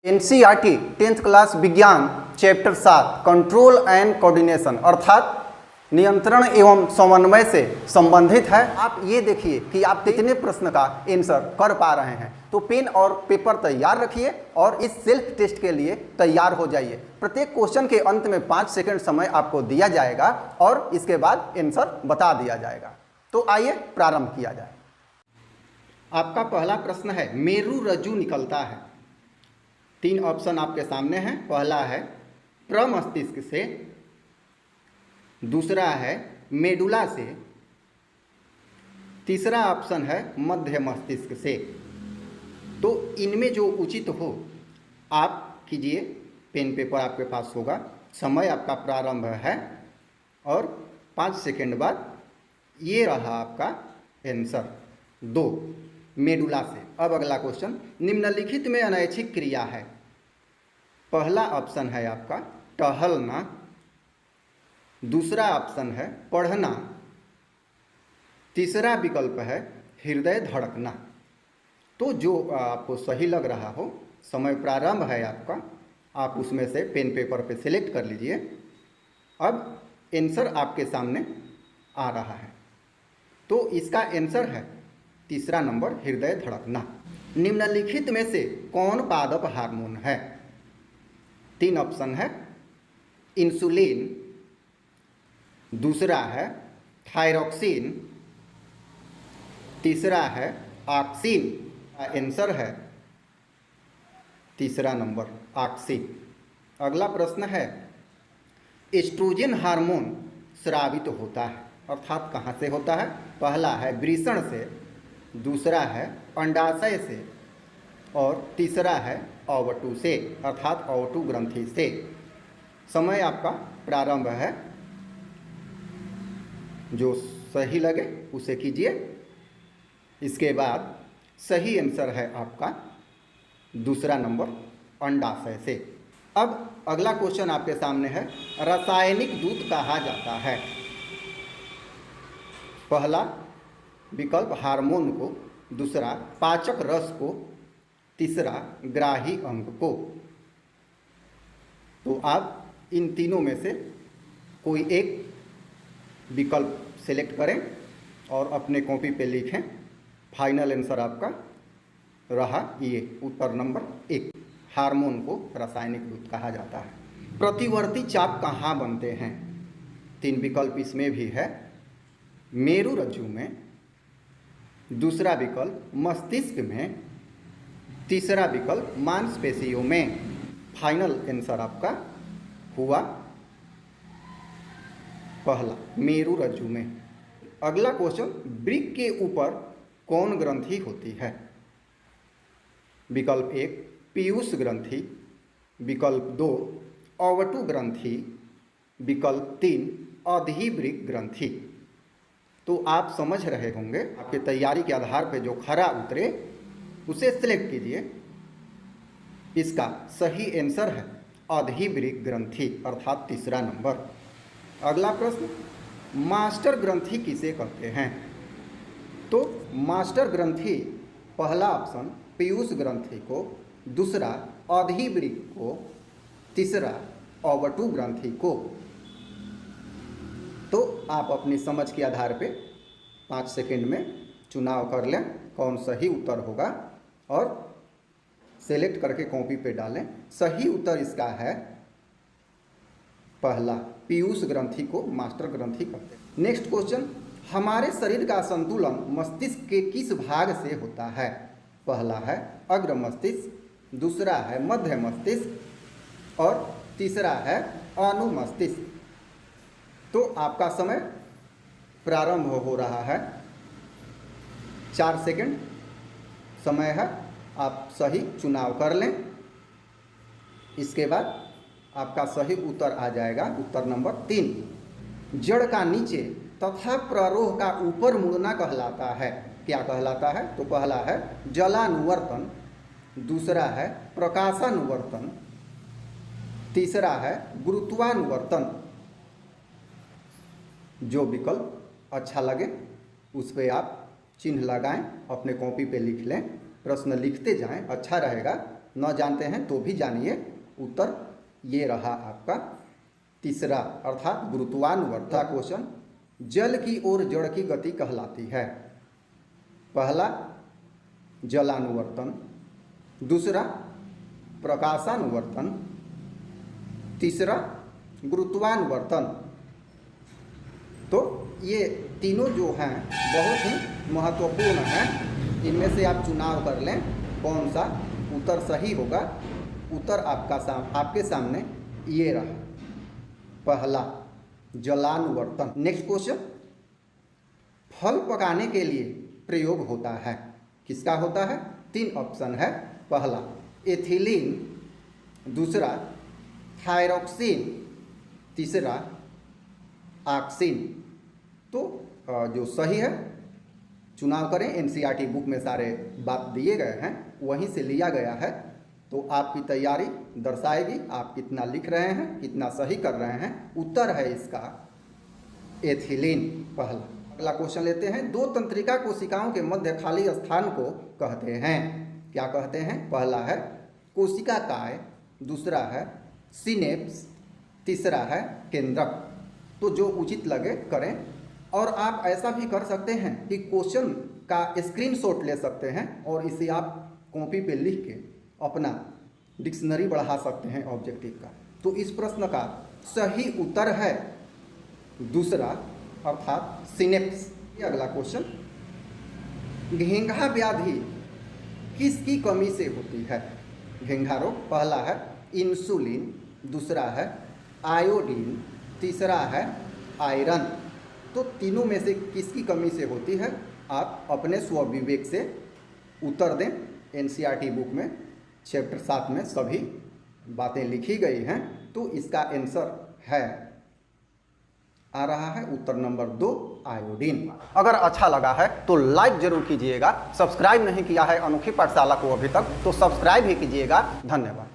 NCERT 10th class विज्ञान chapter 7 control and coordination अर्थात नियंत्रण एवं समन्वय से संबंधित है। आप ये देखिए कि आप कितने प्रश्न का आंसर कर पा रहे हैं। तो पेन और पेपर तैयार रखिए और इस सेल्फ टेस्ट के लिए तैयार हो जाइए। प्रत्येक क्वेश्चन के अंत में 5 सेकंड समय आपको दिया जाएगा और इसके बाद आंसर बता दिया जाएगा। तो आइए प्रारंभ किया जाए। आपका पहला प्रश्न है, मेरु रज्जु निकलता है। 3 ऑप्शन आपके सामने हैं। पहला है प्रमस्तिष्क से, दूसरा है मेडुला से, तीसरा ऑप्शन है मध्य मस्तिष्क से। तो इनमें जो उचित हो आप कीजिए। पेन पेपर आपके पास होगा। समय आपका प्रारंभ है और 5 सेकंड बाद ये रहा आपका आंसर 2 मेडुला से। अब अगला क्वेश्चन, निम्नलिखित में अनैच्छिक क्रिया है। पहला ऑप्शन है आपका टहलना, दूसरा ऑप्शन है पढ़ना, तीसरा विकल्प है हृदय धड़कना। तो जो आपको सही लग रहा हो, समय प्रारंभ है आपका, आप उसमें से पेन पेपर पे सिलेक्ट कर लीजिए। अब आंसर आपके सामने आ रहा है। तो इसका आंसर है तीसरा नंबर हृदय धड़कना। निम्नलिखित में से कौन पादप हार्मोन है? 3 ऑप्शन है इंसुलिन, दूसरा है थायरॉक्सिन, तीसरा है ऑक्सिन। आंसर है तीसरा नंबर ऑक्सिन। अगला प्रश्न है, एस्ट्रोजन हार्मोन स्रावित होता है अर्थात कहाँ से होता है? पहला है वृषण से, दूसरा है अंडाशय से और तीसरा है ओवटू से अर्थात ओवटू ग्रंथि से। समय आपका प्रारंभ है। जो सही लगे उसे कीजिए। इसके बाद सही आंसर है आपका दूसरा नंबर अंडाशय से। अब अगला क्वेश्चन आपके सामने है, रासायनिक दूत कहा जाता है। पहला विकल्प हार्मोन को, दूसरा पाचक रस को, तीसरा ग्राही अंग को। तो आप इन तीनों में से कोई एक विकल्प सेलेक्ट करें और अपने कॉपी पे लिखें। फाइनल आंसर आपका रहा ये उत्तर नंबर 1, हार्मोन को रासायनिक दूत कहा जाता है। प्रतिवर्ती चाप कहाँ बनते हैं? 3 विकल्प इसमें भी है। मेरु रज्जु में, दूसरा विकल्प मस्तिष्क में, तीसरा विकल्प मांसपेशियों में। फाइनल आंसर आपका हुआ पहला मेरु रज्जु में। अगला क्वेश्चन, वृक्क के ऊपर कौन ग्रंथि होती है? विकल्प 1 पीयूष ग्रंथि, विकल्प 2 ओवटू ग्रंथि, विकल्प 3 अधिवृक्क ग्रंथि। तो आप समझ रहे होंगे, आपकी तैयारी के आधार पर जो खरा उतरे उसे सिलेक्ट कीजिए। इसका सही आंसर है अधिवृक्क ग्रंथि अर्थात तीसरा नंबर। अगला प्रश्न, मास्टर ग्रंथि किसे कहते हैं? तो मास्टर ग्रंथि पहला ऑप्शन पीयूष ग्रंथि को, दूसरा अधिवृक्क को, तीसरा ओवटू ग्रंथि को। तो आप अपनी समझ के आधार पे 5 सेकंड में चुनाव कर लें कौन सही उत्तर होगा और सेलेक्ट करके कॉपी पे डालें। सही उत्तर इसका है पहला, पीयूष ग्रंथि को मास्टर ग्रंथि कहते हैं। नेक्स्ट क्वेश्चन, हमारे शरीर का संतुलन मस्तिष्क के किस भाग से होता है? पहला है अग्र मस्तिष्क, दूसरा है मध्य मस्तिष्क और तीसरा है अनुमस्तिष्क। तो आपका समय प्रारंभ हो रहा है। 4 सेकंड समय है, आप सही चुनाव कर लें। इसके बाद आपका सही उत्तर आ जाएगा उत्तर नंबर 3, जड़ का नीचे तथा प्ररोह का ऊपर मुड़ना कहलाता है। क्या कहलाता है? तो पहला है जलानुवर्तन, दूसरा है प्रकाशानुवर्तन, तीसरा है गुरुत्वानुवर्तन। जो विकल्प अच्छा लगे उस पर आप चिन्ह लगाएं, अपने कॉपी पे लिख लें, प्रश्न लिखते जाएं, अच्छा रहेगा। न जानते हैं तो भी जानिए। उत्तर ये रहा आपका तीसरा, अर्थात गुरुत्वानुवर्तन। क्वेश्चन, जल की ओर जड़ की गति कहलाती है। पहला जलानुवर्तन, दूसरा प्रकाशानुवर्तन, तीसरा गुरुत्वानुवर्तन। तो ये तीनों जो हैं बहुत ही महत्वपूर्ण हैं। इनमें से आप चुनाव कर लें कौन सा उत्तर सही होगा। उत्तर आपके सामने ये रहा, पहला जलानुवर्तन। नेक्स्ट क्वेश्चन, फल पकाने के लिए प्रयोग होता है। किसका होता है? 3 ऑप्शन है। पहला एथिलीन, दूसरा थायरॉक्सिन, तीसरा ऑक्सिन। तो जो सही है चुनाव करें। एनसीईआरटी बुक में सारे बात दिए गए हैं, वहीं से लिया गया है। तो आपकी तैयारी दर्शाएगी आप कितना लिख रहे हैं, कितना सही कर रहे हैं। उत्तर है इसका एथिलीन, पहला। अगला क्वेश्चन लेते हैं, 2 तंत्रिका कोशिकाओं के मध्य खाली स्थान को कहते हैं। क्या कहते हैं? पहला है कोशिका काय, दूसरा है सिनेप्स, तीसरा है केंद्रक। तो जो उचित लगे करें। और आप ऐसा भी कर सकते हैं कि क्वेश्चन का स्क्रीनशॉट ले सकते हैं और इसे आप कॉपी पे लिख के अपना डिक्शनरी बढ़ा सकते हैं ऑब्जेक्टिव का। तो इस प्रश्न का सही उत्तर है दूसरा, अर्थात सिनेप्स। अगला क्वेश्चन, घेंघा व्याधि किसकी कमी से होती है? घेंघा रोग, पहला है इंसुलिन, दूसरा है आयोडीन, तीसरा है आयरन। तो तीनों में से किसकी कमी से होती है? आप अपने स्वविवेक से उत्तर दें। एनसीईआरटी बुक में चैप्टर 7 में सभी बातें लिखी गई हैं। तो इसका आंसर है, आ रहा है उत्तर नंबर 2, आयोडीन। अगर अच्छा लगा है तो लाइक जरूर कीजिएगा। सब्सक्राइब नहीं किया है अनोखी पाठशाला को अभी तक तो सब्सक्राइब ही कीजिएगा। धन्यवाद।